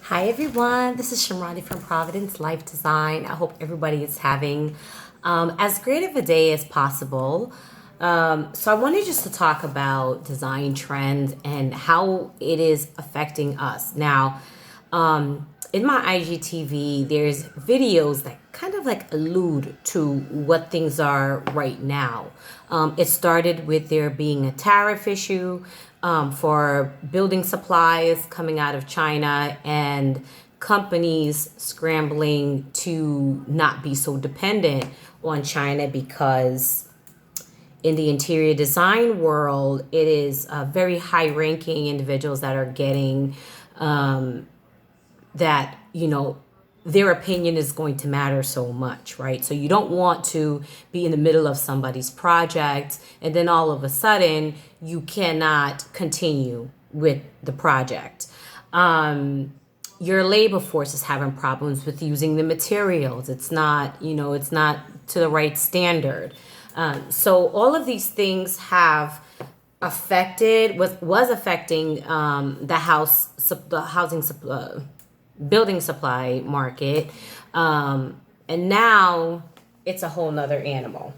Hi everyone, this is Shamrani from Providence Life Design. I hope everybody is having as great of a day as possible. So I wanted just to talk about design trends and how it is affecting us. Now, in my IGTV, there's videos that kind of like allude to what things are right now. It started with there being a tariff issue for building supplies coming out of China and companies scrambling to not be so dependent on China because in the interior design world, it is very high ranking individuals that are getting that, their opinion is going to matter so much, right? So you don't want to be in the middle of somebody's project and then all of a sudden you cannot continue with the project. Your labor force is having problems with using the materials. It's not to the right standard. So all of these things have was affecting the housing building supply market, and now it's a whole nother animal.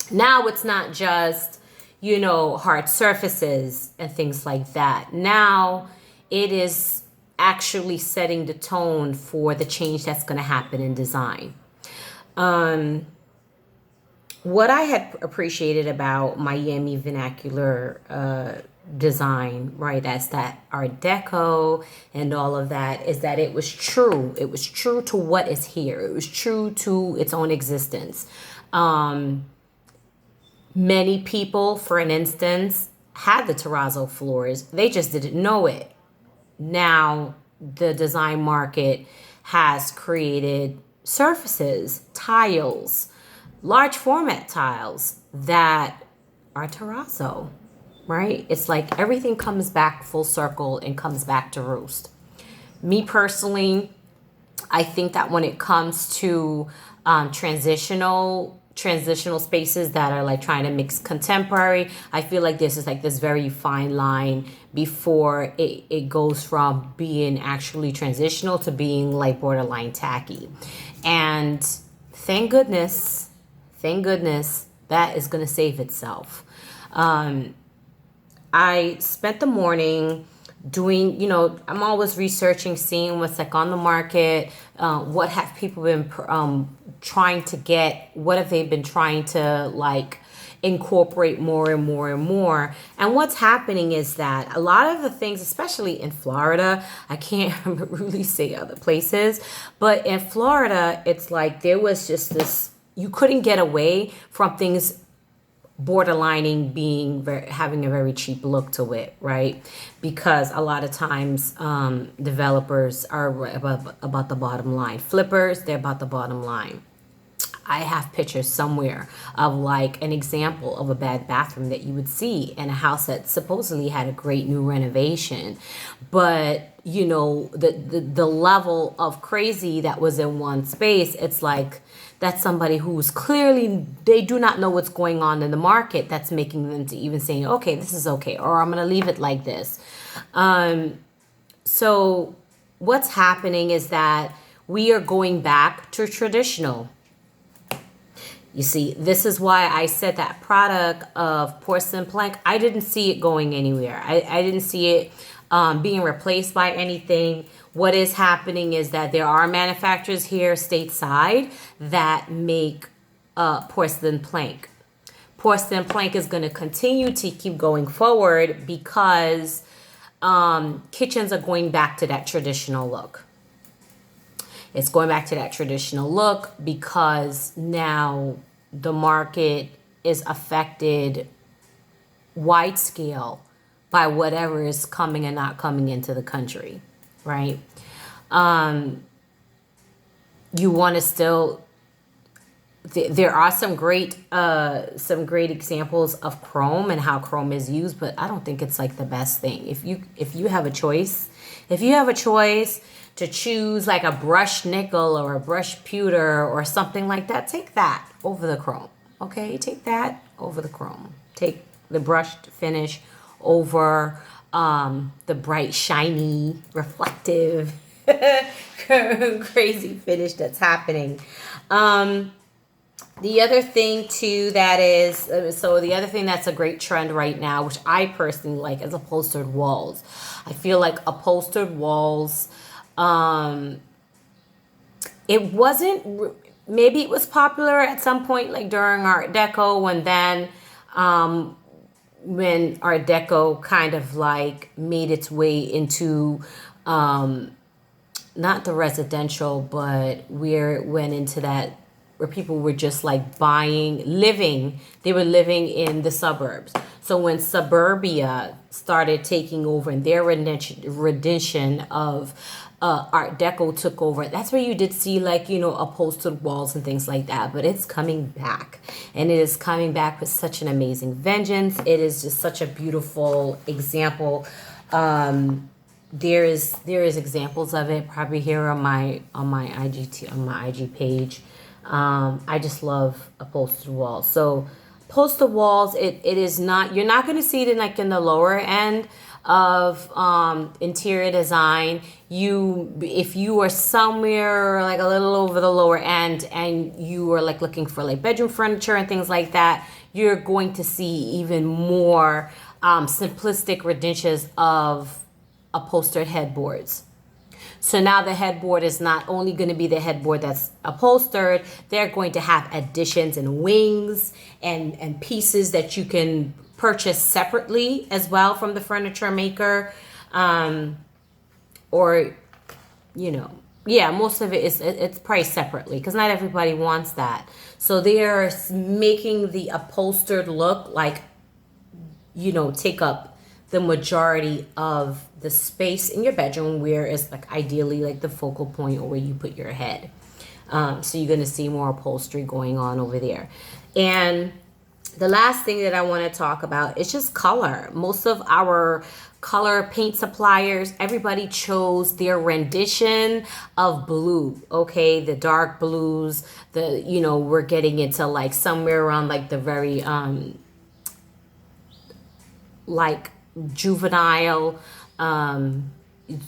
Now it's not just hard surfaces and things like that. Now it is actually setting the tone for the change that's going to happen in design. What I had appreciated about Miami vernacular design, right, as that Art Deco and all of that, is that it was true. It was true to what is here. It was true to its own existence. Many people, for an instance, had the terrazzo floors. They just didn't know it. Now the design market has created surfaces, tiles, large format tiles that are terrazzo, right? It's like everything comes back full circle and comes back to roost. Me personally, I think that when it comes to transitional spaces that are like trying to mix contemporary, I feel like this is like this very fine line before it goes from being actually transitional to being like borderline tacky. And thank goodness that is going to save itself. I spent the morning doing, I'm always researching, seeing what's like on the market, what have people been trying to get, what have they been trying to like incorporate more and more and more. And what's happening is that a lot of the things, especially in Florida, I can't really say other places, but in Florida, it's like there was just this, you couldn't get away from things borderlining being having a very cheap look to it, right? Because a lot of times developers are about the bottom line. Flippers, they're about the bottom line. I have pictures somewhere of like an example of a bad bathroom that you would see in a house that supposedly had a great new renovation. But the level of crazy that was in one space, it's like that's somebody who's clearly, they do not know what's going on in the market that's making them to even saying, okay, this is okay, or I'm going to leave it like this. So what's happening is that we are going back to traditional. You see, this is why I said that product of porcelain plank, I didn't see it going anywhere. I didn't see it being replaced by anything. What is happening is that there are manufacturers here stateside that make porcelain plank. Porcelain plank is going to continue to keep going forward because kitchens are going back to that traditional look. It's going back to that traditional look because now the market is affected wide scale by whatever is coming and not coming into the country, right? You want to still. There are some great examples of chrome and how chrome is used, but I don't think it's like the best thing. If you have a choice, to choose like a brushed nickel or a brushed pewter or something like that, take that over the chrome. Okay, take that over the chrome. Take the brushed finish over the bright, shiny, reflective crazy finish that's happening. The other thing too that is the other thing that's a great trend right now, which I personally like, is upholstered walls. I feel like upholstered walls. It wasn't. Maybe it was popular at some point, like during Art Deco, when Art Deco kind of like made its way into not the residential, but where it went into that where people were just like they were living in the suburbs. So when suburbia started taking over and their rendition of Art Deco took over, that's where you did see like, upholstered walls and things like that. But it's coming back, and it is coming back with such an amazing vengeance. It is just such a beautiful example. There is examples of it probably here on my IG page. I just love upholstered walls. So upholstered walls, it is not, you're not going to see it in the lower end of interior design. If you are somewhere like a little over the lower end and you are like looking for like bedroom furniture and things like that, you're going to see even more simplistic renditions of upholstered headboards. So now the headboard is not only going to be the headboard that's upholstered, they're going to have additions and wings and pieces that you can purchase separately as well from the furniture maker. Or, most of it's priced separately because not everybody wants that. So they are making the upholstered look like, take up the majority of the space in your bedroom, where it's like ideally like the focal point or where you put your head. So you're going to see more upholstery going on over there. And the last thing that I want to talk about is just color. Most of our color paint suppliers, everybody chose their rendition of blue. Okay, the dark blues, we're getting into like somewhere around like the very like juvenile,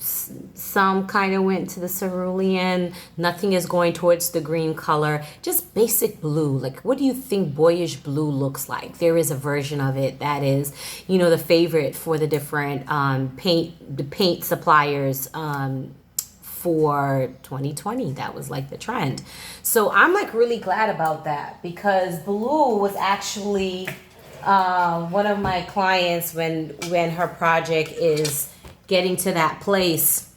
some kind of went to the cerulean. Nothing is going towards the green color, just basic blue. Like, what do you think boyish blue looks like? There is a version of it that is, the favorite for the different paint suppliers for 2020. That was like the trend. So I'm like really glad about that, because blue was actually one of my clients, when her project is getting to that place,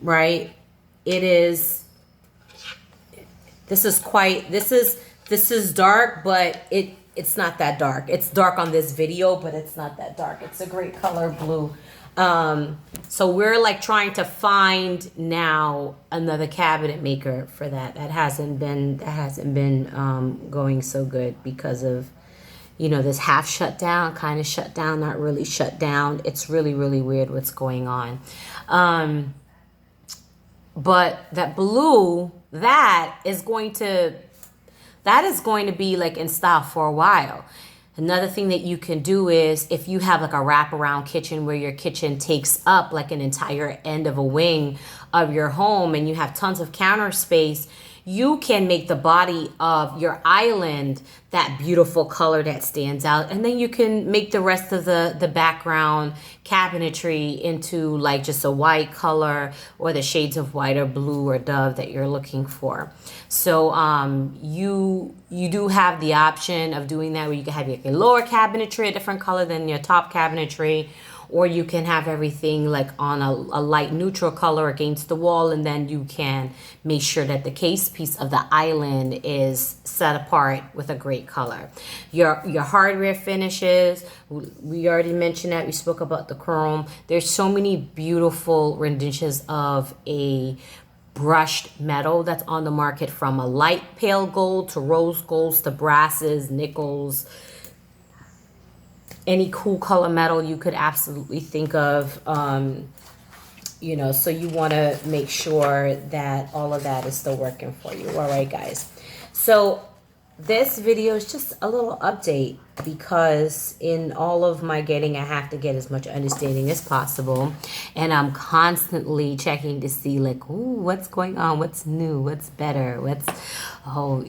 right? This is dark, but it's not that dark. It's dark on this video, but it's not that dark. It's a great color, blue. So we're like trying to find now another cabinet maker for that. That hasn't been going so good because of, this half shut down, kind of shut down, not really shut down. It's really, really weird what's going on. But that blue, that is going to be like in style for a while. Another thing that you can do is, if you have like a wraparound kitchen where your kitchen takes up like an entire end of a wing of your home and you have tons of counter space, you can make the body of your island that beautiful color that stands out. And then you can make the rest of the background cabinetry into like just a white color, or the shades of white or blue or dove that you're looking for. So you do have the option of doing that, where you can have your lower cabinetry a different color than your top cabinetry, or you can have everything like on a light neutral color against the wall, and then you can make sure that the case piece of the island is set apart with a great color. Your hardware finishes, we already mentioned that. We spoke about the chrome. There's so many beautiful renditions of a brushed metal that's on the market, from a light pale gold to rose golds to brasses, nickels, any cool color metal you could absolutely think of. So you want to make sure that all of that is still working for you. All right, guys. So this video is just a little update because in all of my getting, I have to get as much understanding as possible. And I'm constantly checking to see like, ooh, what's going on? What's new? What's better? Oh,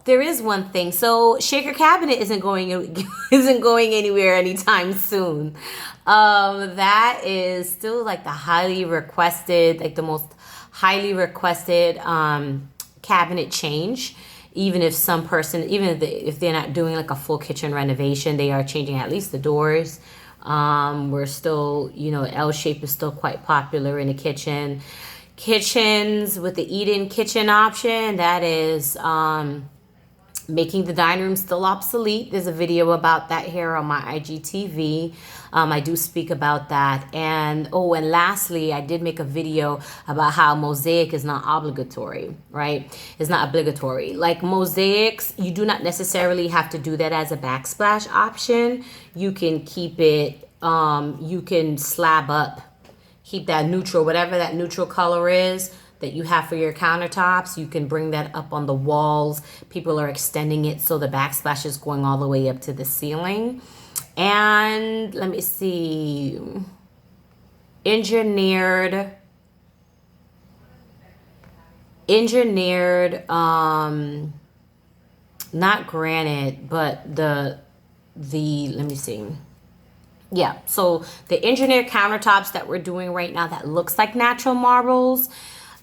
there is one thing. So shaker cabinet isn't going isn't going anywhere anytime soon. That is still like the highly requested, like the most highly requested cabinet change. Even if if they're not doing like a full kitchen renovation, they are changing at least the doors. We're still, L shape is still quite popular in the kitchen. Kitchens with the eat-in kitchen option, that is making the dining room still obsolete. There's a video about that here on my IGTV. I do speak about that. And lastly, I did make a video about how mosaic is not obligatory, right? It's not obligatory. Like mosaics, you do not necessarily have to do that as a backsplash option. You can keep it, you can slab up, keep that neutral, whatever that neutral color is that you have for your countertops. You can bring that up on the walls. People are extending it so the backsplash is going all the way up to the ceiling. And let me see, engineered, not granite, but the let me see. Yeah, so the engineered countertops that we're doing right now that looks like natural marbles,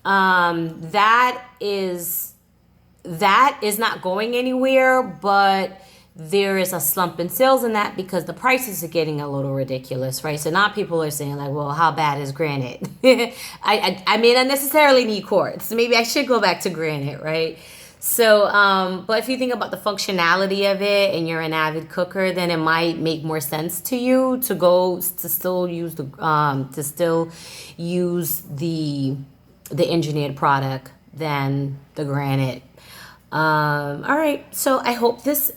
that is not going anywhere, but there is a slump in sales in that because the prices are getting a little ridiculous, right? So now people are saying like, well, how bad is granite? I may not necessarily need quartz. Maybe I should go back to granite, right? So, but if you think about the functionality of it and you're an avid cooker, then it might make more sense to you to still use the engineered product than the granite. All right. So I hope this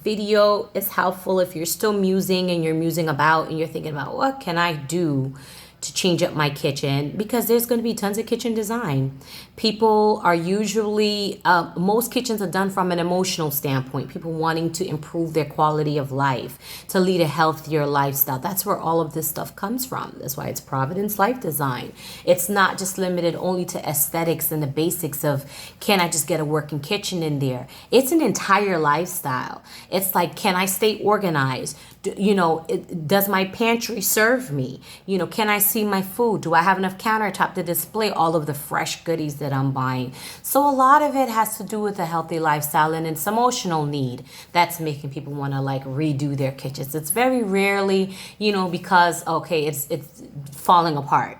video is helpful if you're still musing and you're musing about and you're thinking about what can I do to change up my kitchen, because there's going to be tons of kitchen design. People are usually, most kitchens are done from an emotional standpoint, people wanting to improve their quality of life, to lead a healthier lifestyle. That's where all of this stuff comes from. That's why it's Providence Life Design. It's not just limited only to aesthetics and the basics of, can I just get a working kitchen in there? It's an entire lifestyle. It's like, can I stay organized? Does my pantry serve me? Can I see my food? Do I have enough countertop to display all of the fresh goodies that I'm buying? So a lot of it has to do with a healthy lifestyle, and it's emotional need that's making people want to like redo their kitchens. It's very rarely, because it's falling apart.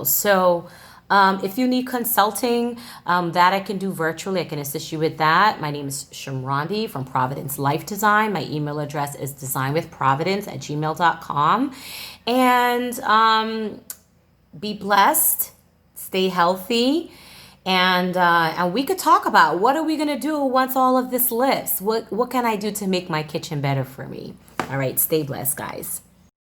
So if you need consulting, that I can do virtually. I can assist you with that. My name is Shamrondi from Providence Life Design. My email address is designwithprovidence@gmail.com. And be blessed, stay healthy, and we could talk about what are we gonna do once all of this lifts. What can I do to make my kitchen better for me? All right, stay blessed, guys.